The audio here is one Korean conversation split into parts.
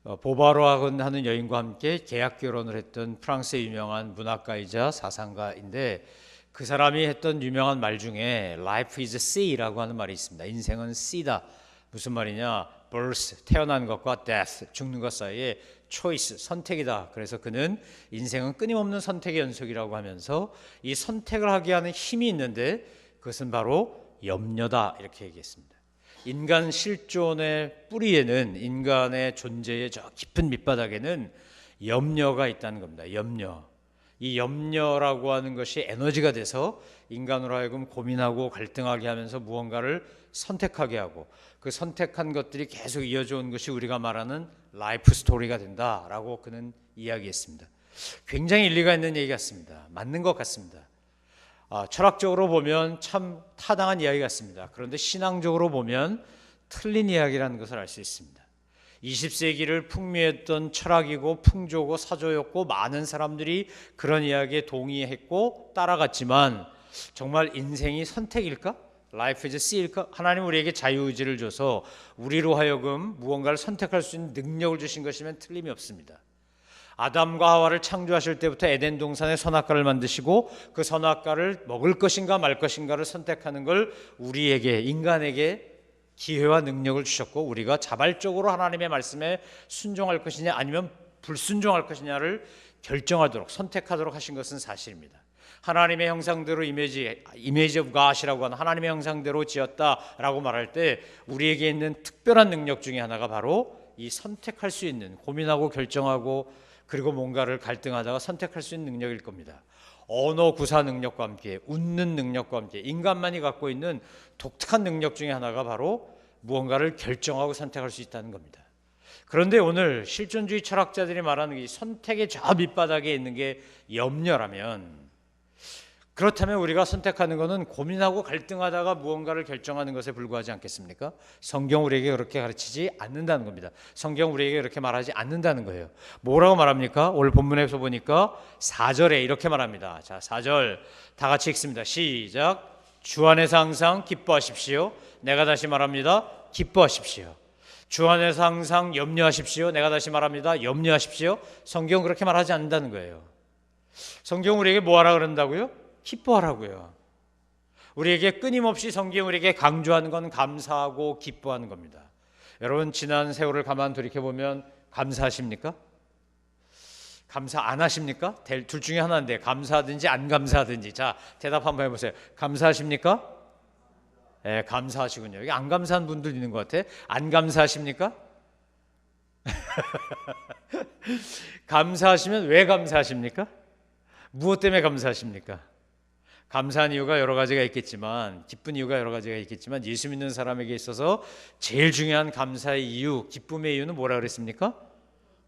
보바로아 하는 여인과 함께 계약 결혼을 했던 프랑스의 유명한 문학가이자 사상가인데, 그 사람이 했던 유명한 말 중에 Life is C라고 하는 말이 있습니다. 인생은 C다. 무슨 말이냐? birth, 태어난 것과 death, 죽는 것 사이에 choice, 선택이다. 그래서 그는 인생은 끊임없는 선택의 연속이라고 하면서 이 선택을 하게 하는 힘이 있는데 그것은 바로 염려다, 이렇게 얘기했습니다. 인간 실존의 뿌리에는, 인간의 존재의 저 깊은 밑바닥에는 염려가 있다는 겁니다. 염려. 이 염려라고 하는 것이 에너지가 돼서 인간으로 하여금 고민하고 갈등하게 하면서 무언가를 선택하게 하고, 그 선택한 것들이 계속 이어져 온 것이 우리가 말하는 라이프 스토리가 된다라고 그는 이야기했습니다. 굉장히 일리가 있는 얘기 같습니다. 맞는 것 같습니다. 철학적으로 보면 참 타당한 이야기 같습니다. 그런데 신앙적으로 보면 틀린 이야기라는 것을 알 수 있습니다. 20세기를 풍미했던 철학이고 풍조고 사조였고, 많은 사람들이 그런 이야기에 동의했고 따라갔지만, 정말 인생이 선택일까? Life is C일까? 하나님 우리에게 자유의지를 줘서 우리로 하여금 무언가를 선택할 수 있는 능력을 주신 것이면 틀림이 없습니다. 아담과 하와를 창조하실 때부터 에덴 동산에 선악과를 만드시고, 그 선악과를 먹을 것인가 말 것인가를 선택하는 걸 우리에게, 인간에게 기회와 능력을 주셨고, 우리가 자발적으로 하나님의 말씀에 순종할 것이냐 아니면 불순종할 것이냐를 결정하도록, 선택하도록 하신 것은 사실입니다. 하나님의 형상대로 이미지 오브 갓이라고 하는 하나님의 형상대로 지었다라고 말할 때 우리에게 있는 특별한 능력 중에 하나가 바로 이 선택할 수 있는, 고민하고 결정하고 그리고 뭔가를 갈등하다가 선택할 수 있는 능력일 겁니다. 언어 구사 능력과 함께, 웃는 능력과 함께 인간만이 갖고 있는 독특한 능력 중에 하나가 바로 무언가를 결정하고 선택할 수 있다는 겁니다. 그런데 오늘 실존주의 철학자들이 말하는 이 선택의 저 밑바닥에 있는 게 염려라면, 그렇다면 우리가 선택하는 것은 고민하고 갈등하다가 무언가를 결정하는 것에 불과하지 않겠습니까? 성경 우리에게 그렇게 가르치지 않는다는 겁니다. 성경 우리에게 그렇게 말하지 않는다는 거예요. 뭐라고 말합니까? 오늘 본문에서 보니까 4절에 이렇게 말합니다. 자, 4절 다 같이 읽습니다. 시작. 주 안에서 항상 기뻐하십시오. 내가 다시 말합니다. 기뻐하십시오. 주 안에서 항상 염려하십시오. 내가 다시 말합니다. 염려하십시오. 성경 그렇게 말하지 않는다는 거예요. 성경 우리에게 뭐 하라 그런다고요? 기뻐하라고요. 우리에게 끊임없이 성경 우리에게 강조하는 건 감사하고 기뻐하는 겁니다. 여러분, 지난 세월을 가만 돌이켜보면 감사하십니까? 감사 안 하십니까? 둘 중에 하나인데, 감사하든지 안 감사하든지. 자, 대답 한번 해보세요. 감사하십니까? 네, 감사하시군요. 여기 안 감사한 분들 있는 것 같아. 안 감사하십니까? 감사하시면 왜 감사하십니까? 무엇 때문에 감사하십니까? 감사한 이유가 여러 가지가 있겠지만, 기쁜 이유가 여러 가지가 있겠지만, 예수 믿는 사람에게 있어서 제일 중요한 감사의 이유, 기쁨의 이유는 뭐라 그랬습니까?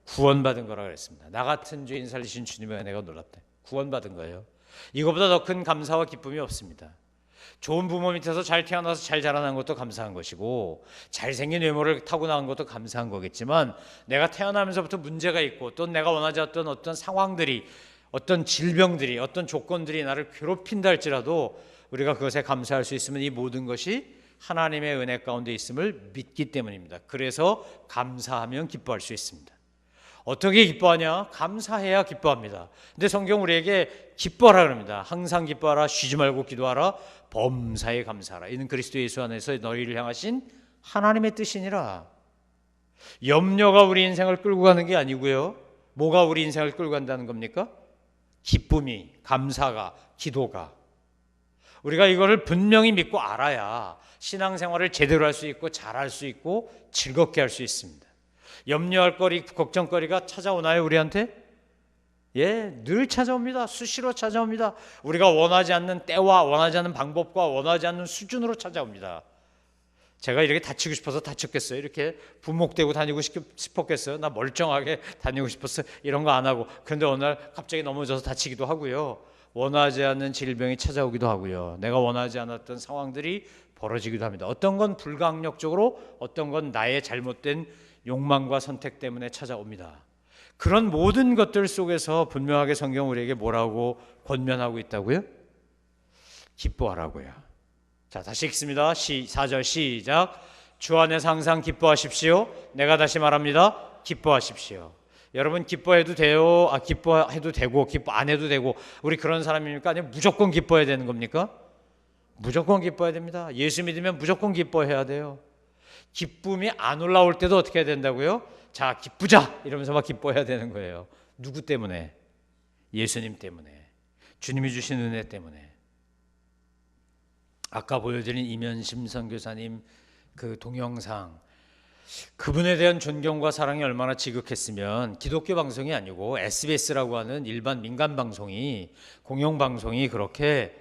구원받은 거라 그랬습니다. 나 같은 죄인 살리신 주님의 은혜가 놀랍다. 구원받은 거예요. 이거보다 더 큰 감사와 기쁨이 없습니다. 좋은 부모 밑에서 잘 태어나서 잘 자라난 것도 감사한 것이고, 잘생긴 외모를 타고난 것도 감사한 거겠지만, 내가 태어나면서부터 문제가 있고, 또 내가 원하지 않던 어떤 상황들이, 어떤 질병들이, 어떤 조건들이 나를 괴롭힌다 할지라도 우리가 그것에 감사할 수 있으면 이 모든 것이 하나님의 은혜 가운데 있음을 믿기 때문입니다. 그래서 감사하면 기뻐할 수 있습니다. 어떻게 기뻐하냐? 감사해야 기뻐합니다. 근데 성경 우리에게 기뻐하라 그럽니다. 항상 기뻐하라, 쉬지 말고 기도하라, 범사에 감사하라. 이는 그리스도 예수 안에서 너희를 향하신 하나님의 뜻이니라. 염려가 우리 인생을 끌고 가는 게 아니고요. 뭐가 우리 인생을 끌고 간다는 겁니까? 기쁨이, 감사가, 기도가. 우리가 이거를 분명히 믿고 알아야 신앙생활을 제대로 할 수 있고 잘할 수 있고 즐겁게 할 수 있습니다. 염려할 거리, 걱정거리가 찾아오나요, 우리한테? 예, 늘 찾아옵니다. 수시로 찾아옵니다. 우리가 원하지 않는 때와 원하지 않는 방법과 원하지 않는 수준으로 찾아옵니다. 제가 이렇게 다치고 싶어서 다쳤겠어요? 이렇게 분목되고 다니고 싶었겠어요? 나 멀쩡하게 다니고 싶었어요? 이런 거 안 하고. 그런데 어느 날 갑자기 넘어져서 다치기도 하고요. 원하지 않는 질병이 찾아오기도 하고요. 내가 원하지 않았던 상황들이 벌어지기도 합니다. 어떤 건 불가항력적으로, 어떤 건 나의 잘못된 욕망과 선택 때문에 찾아옵니다. 그런 모든 것들 속에서 분명하게 성경 우리에게 뭐라고 권면하고 있다고요? 기뻐하라고요. 자, 다시 읽습니다. 4절 시작. 주 안에서 항상 기뻐하십시오. 내가 다시 말합니다. 기뻐하십시오. 여러분 기뻐해도 돼요? 기뻐해도 되고 기뻐 안 해도 되고 우리 그런 사람입니까? 아니면 무조건 기뻐해야 되는 겁니까? 무조건 기뻐해야 됩니다. 예수 믿으면 무조건 기뻐해야 돼요. 기쁨이 안 올라올 때도 어떻게 해야 된다고요? 자, 기쁘자 이러면서 막 기뻐해야 되는 거예요. 누구 때문에? 예수님 때문에. 주님이 주신 은혜 때문에. 아까 보여드린 이면심 선교사님 그 동영상, 그분에 대한 존경과 사랑이 얼마나 지극했으면 기독교 방송이 아니고 SBS라고 하는 일반 민간 방송이, 공영 방송이 그렇게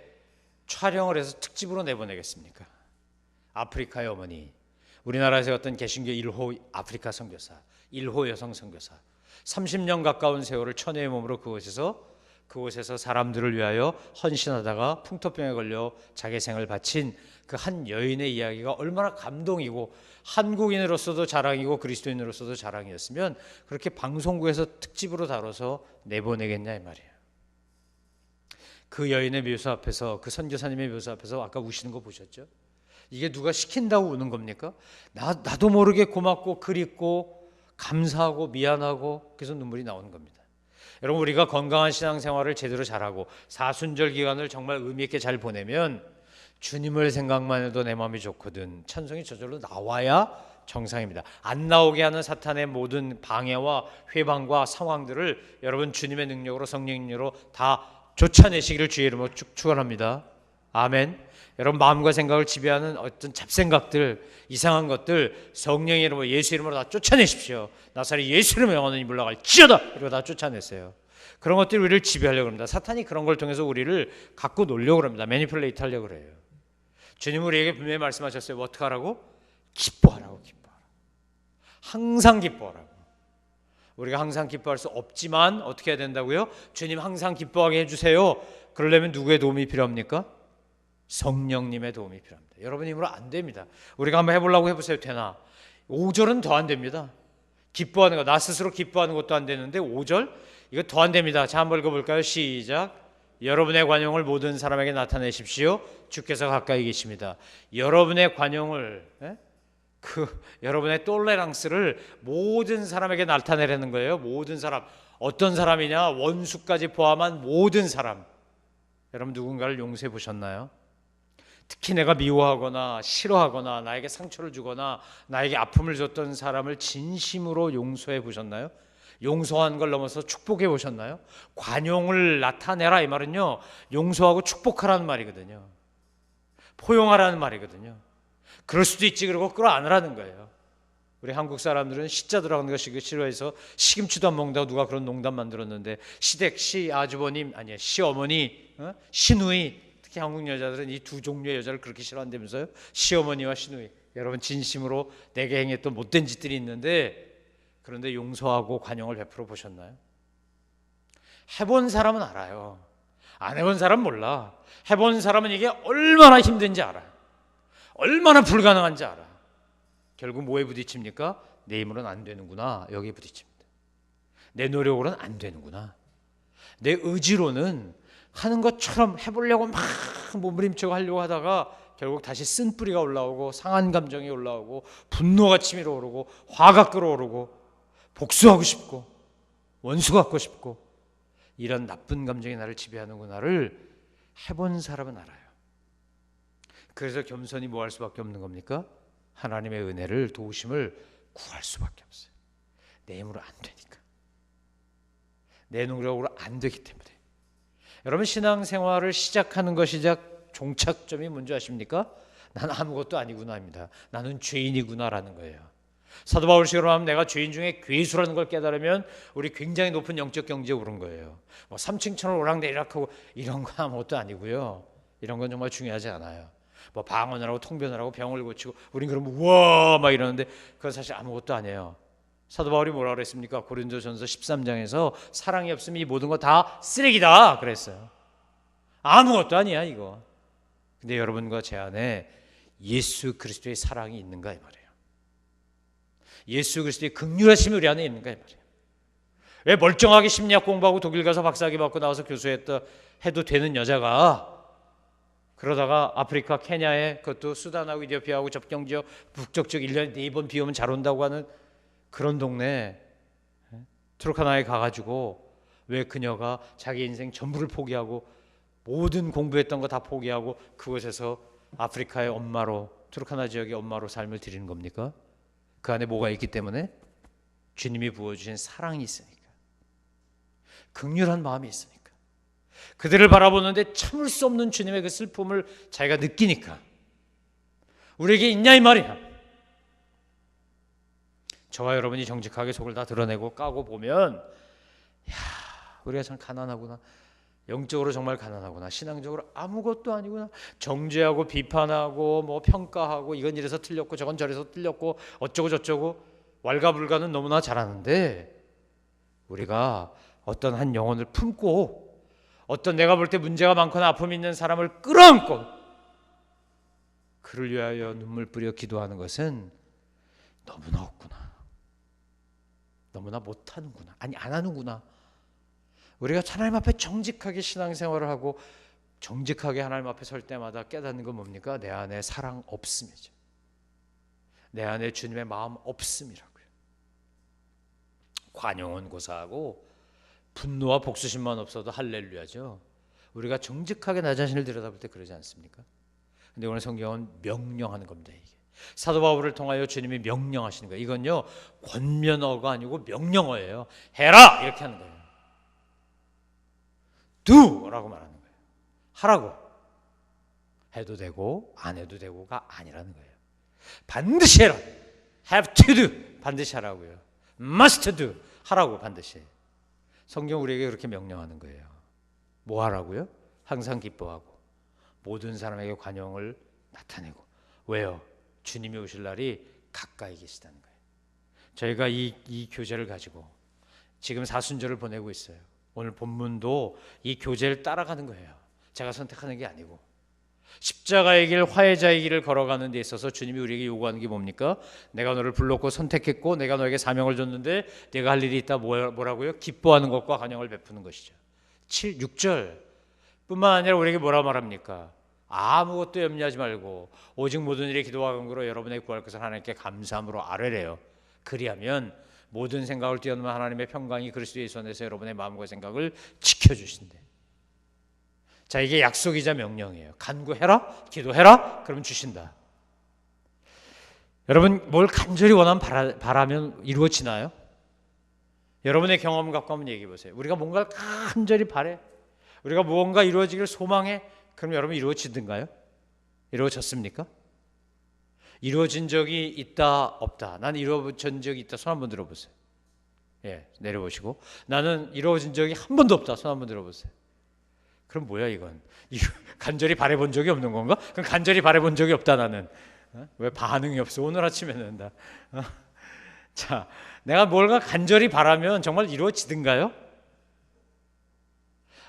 촬영을 해서 특집으로 내보내겠습니까? 아프리카의 어머니, 우리나라에서 어떤 개신교 1호 아프리카 선교사, 1호 여성 선교사, 30년 가까운 세월을 천혜의 몸으로 그곳에서 사람들을 위하여 헌신하다가 풍토병에 걸려 자기 생을 바친 그 한 여인의 이야기가 얼마나 감동이고 한국인으로서도 자랑이고 그리스도인으로서도 자랑이었으면 그렇게 방송국에서 특집으로 다뤄서 내보내겠냐 이 말이에요. 그 여인의 묘사 앞에서, 그 선교사님의 묘사 앞에서 아까 우시는 거 보셨죠? 이게 누가 시킨다고 우는 겁니까? 나도 모르게 고맙고 그립고 감사하고 미안하고 그래서 눈물이 나오는 겁니다. 여러분, 우리가 건강한 신앙생활을 제대로 잘하고 사순절 기간을 정말 의미 있게 잘 보내면 주님을 생각만 해도 내 마음이 좋거든, 찬송이 저절로 나와야 정상입니다. 안 나오게 하는 사탄의 모든 방해와 회방과 상황들을 여러분 주님의 능력으로, 성령의 능력으로 다 쫓아내시기를 주의 이름으로 축원합니다. 아멘. 여러분, 마음과 생각을 지배하는 어떤 잡생각들, 이상한 것들 성령의 이름으로, 예수 이름으로 다 쫓아내십시오. 나사렛 예수 이름으로 영원히 물러갈지어다 이러고 다 쫓아냈어요. 그런 것들이 우리를 지배하려고 합니다. 사탄이 그런 걸 통해서 우리를 갖고 놀려고 합니다. 매니플레이트 하려고 그래요. 주님은 우리에게 분명히 말씀하셨어요. 어떻게 하라고? 기뻐하라고. 기뻐하라. 항상 기뻐하라고. 우리가 항상 기뻐할 수 없지만 어떻게 해야 된다고요? 주님 항상 기뻐하게 해주세요. 그러려면 누구의 도움이 필요합니까? 성령님의 도움이 필요합니다. 여러분 힘으로 안 됩니다. 우리가 한번 해보려고 해보세요. 되나? 5절은 더 안 됩니다. 기뻐하는 거, 나 스스로 기뻐하는 것도 안 되는데 5절? 이거 더 안 됩니다. 자, 한번 읽어볼까요? 시작. 여러분의 관용을 모든 사람에게 나타내십시오. 주께서 가까이 계십니다. 여러분의 관용을, 여러분의 톨레랑스를 모든 사람에게 나타내라는 거예요. 모든 사람. 어떤 사람이냐? 원수까지 포함한 모든 사람. 여러분, 누군가를 용서해 보셨나요? 특히 내가 미워하거나 싫어하거나 나에게 상처를 주거나 나에게 아픔을 줬던 사람을 진심으로 용서해 보셨나요? 용서한 걸 넘어서 축복해 보셨나요? 관용을 나타내라 이 말은요, 용서하고 축복하라는 말이거든요. 포용하라는 말이거든요. 그럴 수도 있지 그러고 끌어안으라는 거예요. 우리 한국 사람들은 시자 들어가는 거 싫어해서 시금치도 안 먹는다고 누가 그런 농담 만들었는데, 시댁, 시아주버님, 아니 시어머니, 시누이, 특히 한국 여자들은 이 두 종류의 여자를 그렇게 싫어한다면서요? 시어머니와 시누이. 여러분, 진심으로 내게 행했던 못된 짓들이 있는데, 그런데 용서하고 관용을 베풀어 보셨나요? 해본 사람은 알아요. 안 해본 사람은 몰라. 해본 사람은 이게 얼마나 힘든지 알아요. 얼마나 불가능한지 알아. 결국 뭐에 부딪힙니까? 내 힘으로는 안 되는구나, 여기에 부딪힙니다. 내 노력으로는 안 되는구나. 내 의지로는 하는 것처럼 해보려고 막 몸부림치고 하려고 하다가 결국 다시 쓴뿌리가 올라오고 상한 감정이 올라오고 분노가 치밀어 오르고 화가 끓어오르고 복수하고 싶고 원수 갖고 싶고 이런 나쁜 감정이 나를 지배하는구나를 해본 사람은 알아요. 그래서 겸손히 뭐 할 수밖에 없는 겁니까? 하나님의 은혜를, 도우심을 구할 수밖에 없어요. 내 힘으로 안 되니까. 내 노력으로 안 되기 때문에. 여러분, 신앙생활을 시작하는 것이 종착점이 뭔지 아십니까? 난 아무것도 아니구나입니다. 나는 죄인이구나라는 거예요. 사도 바울식으로 하면 내가 죄인 중에 괴수라는 걸 깨달으면 우리 굉장히 높은 영적 경지에 오른 거예요. 뭐 3층 천을 오락내리락하고 이런 거 아무것도 아니고요. 이런 건 정말 중요하지 않아요. 뭐 방언을 하고 통변을 하고 병을 고치고 우린 그러면 우와 막 이러는데 그건 사실 아무것도 아니에요. 사도 바울이 뭐라 그랬습니까? 고린도전서 13장에서 사랑이 없으면 이 모든 거 다 쓰레기다 그랬어요. 아무것도 아니야 이거. 근데 여러분과 제 안에 예수 그리스도의 사랑이 있는가 이 말이에요. 예수 그리스도의 긍휼하심이 우리 안에 있는가 이 말이에요. 왜 멀쩡하게 심리학 공부하고 독일 가서 박사학위 받고 나와서 교수했다 해도 되는 여자가 그러다가 아프리카 케냐에, 그것도 수단하고 이디오피아하고 접경지역 북쪽 쪽 1년에 4번 비 오면 잘 온다고 하는 그런 동네 투르카나에 가가지고 왜 그녀가 자기 인생 전부를 포기하고 모든 공부했던 거 다 포기하고 그곳에서 아프리카의 엄마로, 투르카나 지역의 엄마로 삶을 드리는 겁니까? 그 안에 뭐가 있기 때문에? 주님이 부어주신 사랑이 있으니까, 긍휼한 마음이 있으니까, 그들을 바라보는데 참을 수 없는 주님의 그 슬픔을 자기가 느끼니까 우리에게 있냐 이 말이야. 저와 여러분이 정직하게 속을 다 드러내고 까고 보면, 야, 우리가 참 가난하구나, 영적으로 정말 가난하구나, 신앙적으로 아무것도 아니구나, 정죄하고 비판하고 뭐 평가하고 이건 이래서 틀렸고 저건 저래서 틀렸고 어쩌고 저쩌고 왈가불가는 너무나 잘하는데, 우리가 어떤 한 영혼을 품고 어떤 내가 볼 때 문제가 많거나 아픔이 있는 사람을 끌어안고 그를 위하여 눈물 뿌려 기도하는 것은 너무나 없구나, 너무나 못하는구나, 아니 안 하는구나. 우리가 하나님 앞에 정직하게 신앙생활을 하고 정직하게 하나님 앞에 설 때마다 깨닫는 건 뭡니까? 내 안에 사랑 없음이죠. 내 안에 주님의 마음 없음이라고요. 관용은 고사하고 분노와 복수심만 없어도 할렐루야죠. 우리가 정직하게 나 자신을 들여다볼 때 그러지 않습니까? 근데 오늘 성경은 명령하는 겁니다. 이게 사도 바울을 통하여 주님이 명령하시는 거예요. 이건요 권면어가 아니고 명령어예요. 해라 이렇게 하는 거예요. do라고 말하는 거예요. 하라고. 해도 되고 안 해도 되고가 아니라는 거예요. 반드시 해라. have to do. 반드시 하라고요. must do. 하라고 반드시. 성경 우리에게 그렇게 명령하는 거예요. 뭐 하라고요? 항상 기뻐하고 모든 사람에게 관용을 나타내고. 왜요? 주님이 오실 날이 가까이 계시다는 거예요. 저희가 이 교제를 가지고 지금 사순절을 보내고 있어요. 오늘 본문도 이 교제를 따라가는 거예요. 제가 선택하는 게 아니고 십자가의 길, 화해자의 길을 걸어가는 데 있어서 주님이 우리에게 요구하는 게 뭡니까? 내가 너를 불렀고 선택했고 내가 너에게 사명을 줬는데 내가 할 일이 있다. 뭐라고요? 기뻐하는 것과 관용을 베푸는 것이죠. 6절 뿐만 아니라 우리에게 뭐라 말합니까? 아무것도 염려하지 말고 오직 모든 일에 기도와 간구로 여러분의 구할 것을 하나님께 감사함으로 아뢰래요. 그리하면 모든 생각을 뛰어넘은 하나님의 평강이 그리스도의 손에서 여러분의 마음과 생각을 지켜주신대. 자, 이게 약속이자 명령이에요. 간구해라, 기도해라, 그러면 주신다. 여러분 뭘 간절히 원하면 바라면 이루어지나요? 여러분의 경험 갖고 한번 얘기해 보세요. 우리가 뭔가를 간절히 바래, 우리가 무언가 이루어지기를 소망해, 그럼 여러분 이루어지든가요? 이루어졌습니까? 이루어진 적이 있다 없다. 나는 이루어진 적이 있다. 손 한번 들어보세요. 예, 내려보시고 나는 이루어진 적이 한 번도 없다. 손 한번 들어보세요. 그럼 뭐야 이건? 간절히 바라본 적이 없는 건가? 그럼 간절히 바라본 적이 없다 나는. 왜 반응이 없어? 오늘 아침에는 나. 자, 내가 뭘가 간절히 바라면 정말 이루어지든가요?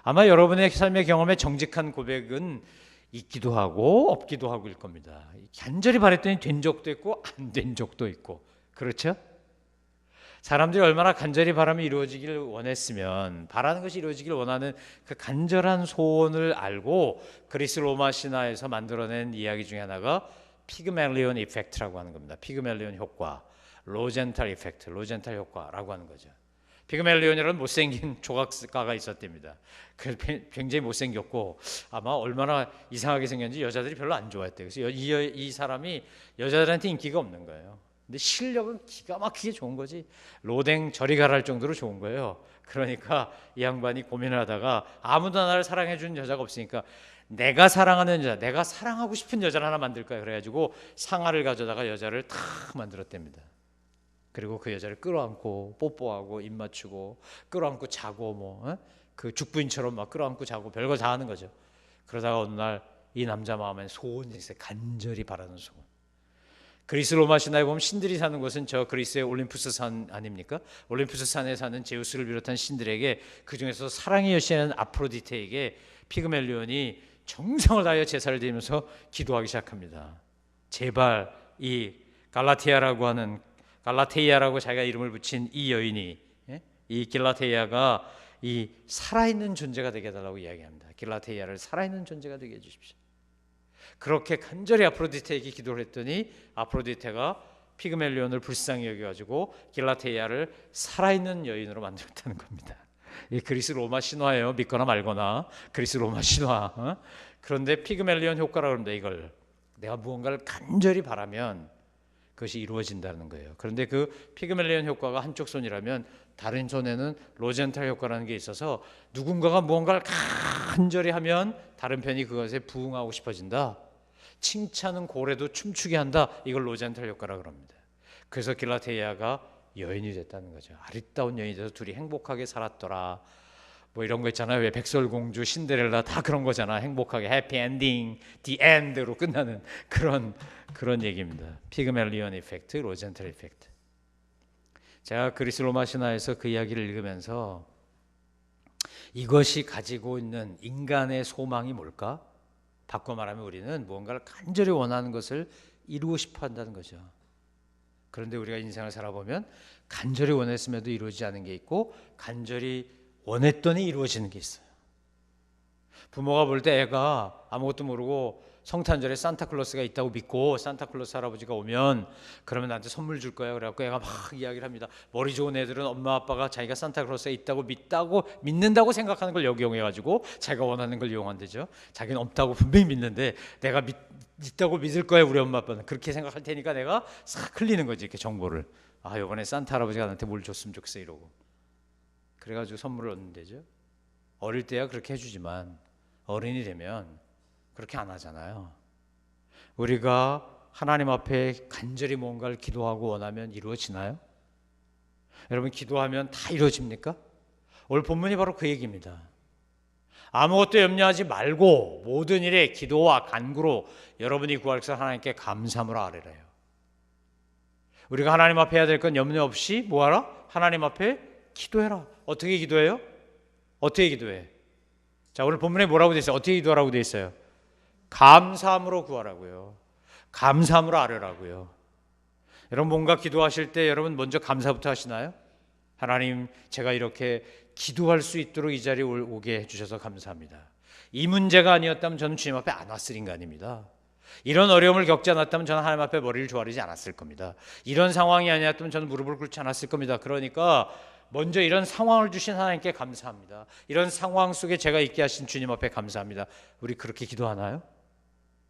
아마 여러분의 삶의 경험에 정직한 고백은 있기도 하고 없기도 하고일 겁니다. 간절히 바랬더니 된 적도 있고 안 된 적도 있고, 그렇죠? 사람들이 얼마나 간절히 바라며 이루어지기를 원했으면, 바라는 것이 이루어지기를 원하는 그 간절한 소원을 알고 그리스 로마 신화에서 만들어낸 이야기 중에 하나가 피그멜리온 이펙트라고 하는 겁니다. 피그멜리온 효과, 로젠탈 이펙트, 로젠탈 효과라고 하는 거죠. 피그멜리온이라는 못생긴 조각가가 있었답니다. 굉장히 못생겼고 아마 얼마나 이상하게 생겼는지 여자들이 별로 안 좋아했대요. 그래서 이 사람이 여자들한테 인기가 없는 거예요. 근데 실력은 기가 막히게 좋은 거지. 로댕 저리 가랄 정도로 좋은 거예요. 그러니까 이 양반이 고민을 하다가 아무도 나를 사랑해 주는 여자가 없으니까 내가 사랑하는 여자, 내가 사랑하고 싶은 여자를 하나 만들까 그래가지고 상아를 가져다가 여자를 탁 만들었답니다. 그리고 그 여자를 끌어안고 뽀뽀하고 입 맞추고 끌어안고 자고 그 죽부인처럼 막 끌어안고 자고 별거 다 하는 거죠. 그러다가 어느 날 이 남자 마음에 소원이 있어요. 간절히 바라는 소원. 그리스 로마 신화에 보면 신들이 사는 곳은 저 그리스의 올림푸스 산 아닙니까? 올림푸스 산에 사는 제우스를 비롯한 신들에게, 그 중에서 사랑의 여신인 아프로디테에게 피그멜리온이 정성을 다하여 제사를 드리면서 기도하기 시작합니다. 제발 이 갈라테이아라고 자기가 이름을 붙인 이 여인이, 이 길라테이아가 이 살아있는 존재가 되게 해달라고 이야기합니다. 길라테이아를 살아있는 존재가 되게 해주십시오. 그렇게 간절히 아프로디테에게 기도를 했더니 아프로디테가 피그멜리온을 불쌍히 여겨가지고 길라테이아를 살아있는 여인으로 만들었다는 겁니다. 이 그리스 로마 신화예요. 믿거나 말거나 그리스 로마 신화. 그런데 피그멜리온 효과라고 합니다. 이걸 내가 무언가를 간절히 바라면 그것이 이루어진다는 거예요. 그런데 그 피그멜리온 효과가 한쪽 손이라면 다른 손에는 로젠탈 효과라는 게 있어서 누군가가 무언가를 간절히 하면 다른 편이 그것에 부응하고 싶어진다. 칭찬은 고래도 춤추게 한다. 이걸 로젠탈 효과라고 합니다. 그래서 길라테이아가 여인이 됐다는 거죠. 아리따운 여인이 돼서 둘이 행복하게 살았더라. 뭐 이런 거 있잖아요. 왜 백설공주, 신데렐라 다 그런 거잖아. 행복하게 해피 엔딩, 디 엔드로 끝나는 그런 얘기입니다. 피그멜리온 이펙트, 로젠탈 이펙트. 제가 그리스 로마 신화에서 그 이야기를 읽으면서 이것이 가지고 있는 인간의 소망이 뭘까? 바꿔 말하면 우리는 무언가를 간절히 원하는 것을 이루고 싶어 한다는 거죠. 그런데 우리가 인생을 살아보면 간절히 원했음에도 이루어지지 않은 게 있고 간절히 원했더니 이루어지는 게 있어요. 부모가 볼 때 애가 아무것도 모르고 성탄절에 산타클로스가 있다고 믿고 산타클로스 할아버지가 오면 그러면 나한테 선물 줄 거야. 그래갖고 애가 막 이야기를 합니다. 머리 좋은 애들은 엄마 아빠가 자기가 산타클로스가 있다고 믿는다고 생각하는 걸 역이용해가지고 자기가 원하는 걸 이용한대죠. 자기는 없다고 분명히 믿는데 내가 있다고 믿을 거야 우리 엄마 아빠는. 그렇게 생각할 테니까 내가 싹 흘리는 거지 이렇게 정보를. 아 이번에 산타 할아버지가 나한테 뭘 줬으면 좋겠어 이러고. 그래가지고 선물을 얻는 데죠. 어릴 때야 그렇게 해주지만 어른이 되면 그렇게 안 하잖아요. 우리가 하나님 앞에 간절히 뭔가를 기도하고 원하면 이루어지나요? 여러분 기도하면 다 이루어집니까? 오늘 본문이 바로 그 얘기입니다. 아무것도 염려하지 말고 모든 일에 기도와 간구로 여러분이 구할 것을 하나님께 감사함으로 아뢰래요. 우리가 하나님 앞에 해야 될 건 염려 없이 뭐하라? 하나님 앞에 기도해라. 어떻게 기도해요? 어떻게 기도해? 자 오늘 본문에 뭐라고 돼 있어요? 어떻게 기도하라고 돼 있어요? 감사함으로 구하라고요. 감사함으로 아뢰라고요. 여러분 뭔가 기도하실 때 여러분 먼저 감사부터 하시나요? 하나님 제가 이렇게 기도할 수 있도록 이 자리에 오게 해주셔서 감사합니다. 이 문제가 아니었다면 저는 주님 앞에 안 왔을 인간입니다. 이런 어려움을 겪지 않았다면 저는 하나님 앞에 머리를 조아리지 않았을 겁니다. 이런 상황이 아니었다면 저는 무릎을 꿇지 않았을 겁니다. 그러니까 먼저 이런 상황을 주신 하나님께 감사합니다. 이런 상황 속에 제가 있게 하신 주님 앞에 감사합니다. 우리 그렇게 기도하나요?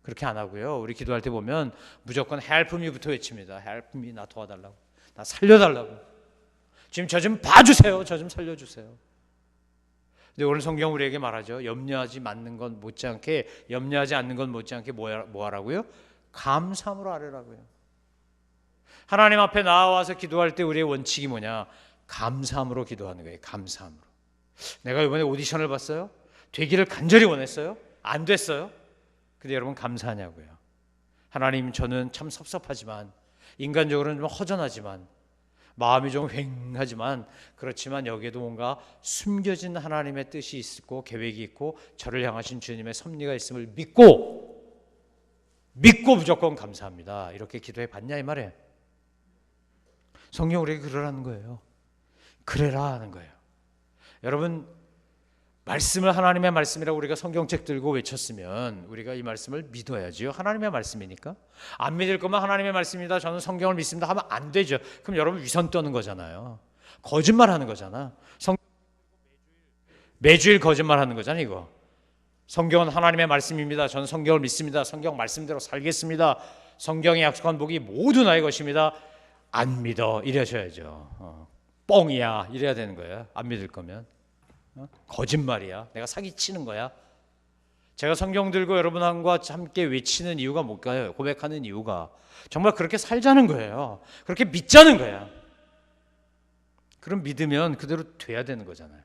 그렇게 안 하고요. 우리 기도할 때 보면 무조건 help me부터 외칩니다. help me, 나 도와달라고, 나 살려달라고, 지금 저 좀 봐주세요, 저 좀 살려주세요. 근데 오늘 성경 우리에게 말하죠. 염려하지 않는 건 못지않게 뭐 하라고요? 감사함으로 아뢰라고요. 하나님 앞에 나와서 기도할 때 우리의 원칙이 뭐냐? 감사함으로 기도하는 거예요. 감사함으로. 내가 이번에 오디션을 봤어요. 되기를 간절히 원했어요. 안 됐어요. 근데 여러분 감사하냐고요. 하나님 저는 참 섭섭하지만 인간적으로는 좀 허전하지만 마음이 좀 휑하지만 그렇지만 여기에도 뭔가 숨겨진 하나님의 뜻이 있고 계획이 있고 저를 향하신 주님의 섭리가 있음을 믿고 무조건 감사합니다. 이렇게 기도해 봤냐 이 말이에요. 성경 우리에게 그러라는 거예요. 그래라 하는 거예요. 여러분 말씀을 하나님의 말씀이라고 우리가 성경책 들고 외쳤으면 우리가 이 말씀을 믿어야지요. 하나님의 말씀이니까. 안 믿을 거면 하나님의 말씀입니다, 저는 성경을 믿습니다 하면 안 되죠. 그럼 여러분 위선 떠는 거잖아요. 거짓말하는 거잖아. 매주일 거짓말하는 거잖아 이거. 성경은 하나님의 말씀입니다, 저는 성경을 믿습니다, 성경 말씀대로 살겠습니다, 성경에 약속한 복이 모두 나의 것입니다. 안 믿어 이러셔야죠. 뻥이야 이래야 되는 거예요. 안 믿을 거면 거짓말이야, 내가 사기치는 거야. 제가 성경 들고 여러분과 함께 외치는 이유가 뭘까요? 고백하는 이유가 정말 그렇게 살자는 거예요. 그렇게 믿자는 거야. 그럼 믿으면 그대로 돼야 되는 거잖아요.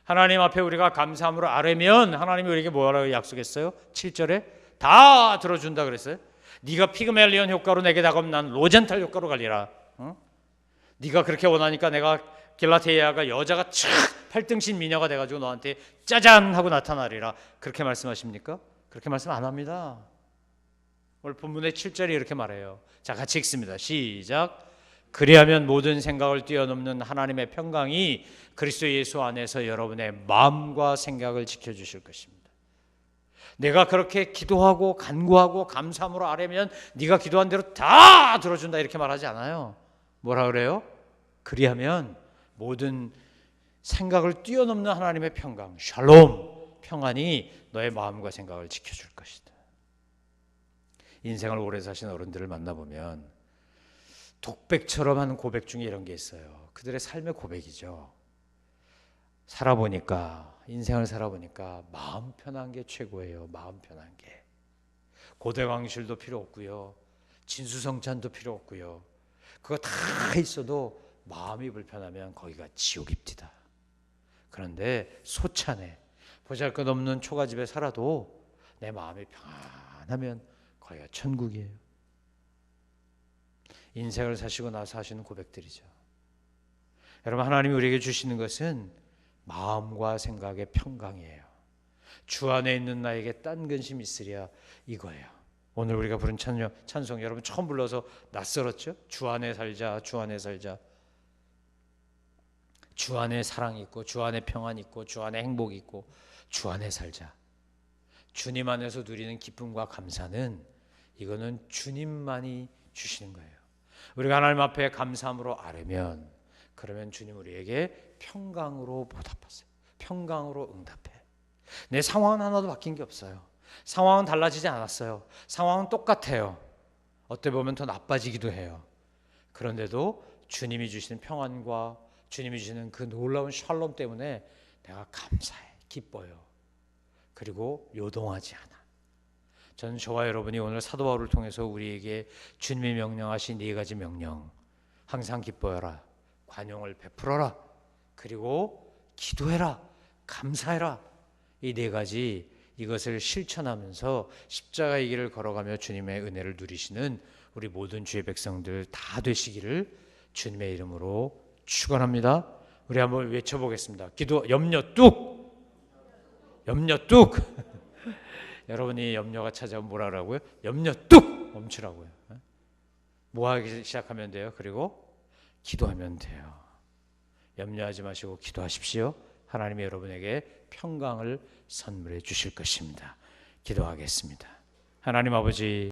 하나님 앞에 우리가 감사함으로 아뢰면 하나님이 우리에게 뭐라고 약속했어요? 7절에 다 들어준다 그랬어요. 네가 피그멜리온 효과로 내게 다가오면 난 로젠탈 효과로 갈리라. 네가 그렇게 원하니까 내가 길라테이아가 여자가 착 팔등신 미녀가 돼가지고 너한테 짜잔 하고 나타나리라. 그렇게 말씀하십니까? 그렇게 말씀 안 합니다. 오늘 본문의 7절이 이렇게 말해요. 자 같이 읽습니다. 시작. 그리하면 모든 생각을 뛰어넘는 하나님의 평강이 그리스도 예수 안에서 여러분의 마음과 생각을 지켜주실 것입니다. 내가 그렇게 기도하고 간구하고 감사함으로 아뢰면 네가 기도한 대로 다 들어준다 이렇게 말하지 않아요. 뭐라 그래요? 그리하면 모든 생각을 뛰어넘는 하나님의 평강, 샬롬, 평안이 너의 마음과 생각을 지켜줄 것이다. 인생을 오래 사신 어른들을 만나보면 독백처럼 하는 고백 중에 이런 게 있어요. 그들의 삶의 고백이죠. 살아보니까, 인생을 살아보니까 마음 편한 게 최고예요. 마음 편한 게. 고대광실도 필요 없고요. 진수성찬도 필요 없고요. 그거 다 있어도 마음이 불편하면 거기가 지옥입니다. 그런데 소찬에 보잘것없는 초가집에 살아도 내 마음이 평안하면 거기가 천국이에요. 인생을 사시고 나서 하시는 고백들이죠. 여러분, 하나님이 우리에게 주시는 것은 마음과 생각의 평강이에요. 주 안에 있는 나에게 딴 근심 있으랴 이거예요. 오늘 우리가 부른 찬송 여러분 처음 불러서 낯설었죠? 주 안에 살자, 주 안에 살자. 주 안에 사랑이 있고 주 안에 평안이 있고 주 안에 행복이 있고 주 안에 살자. 주님 안에서 누리는 기쁨과 감사는 이거는 주님만이 주시는 거예요. 우리가 하나님 앞에 감사함으로 아뢰면 그러면 주님 우리에게 평강으로 보답하세요. 평강으로 응답해. 내 상황은 하나도 바뀐 게 없어요. 상황은 달라지지 않았어요. 상황은 똑같아요. 어떻게 보면 더 나빠지기도 해요. 그런데도 주님이 주시는 평안과 주님이 주시는 그 놀라운 샬롬 때문에 내가 감사해, 기뻐요. 그리고 요동하지 않아. 저는 저와 여러분이 오늘 사도 바울을 통해서 우리에게 주님이 명령하신 네 가지 명령, 항상 기뻐해라, 관용을 베풀어라, 그리고 기도해라, 감사해라, 이 네 가지 이것을 실천하면서 십자가의 길을 걸어가며 주님의 은혜를 누리시는 우리 모든 주의 백성들 다 되시기를 주님의 이름으로 축원합니다. 우리 한번 외쳐보겠습니다. 기도 염려 뚝, 염려 뚝. 여러분이 염려가 찾아오면 뭐라 그러고요? 염려 뚝 멈추라고요. 뭐 하기 시작하면 돼요? 그리고 기도하면 돼요. 염려하지 마시고 기도하십시오. 하나님이 여러분에게 평강을 선물해 주실 것입니다. 기도하겠습니다. 하나님 아버지,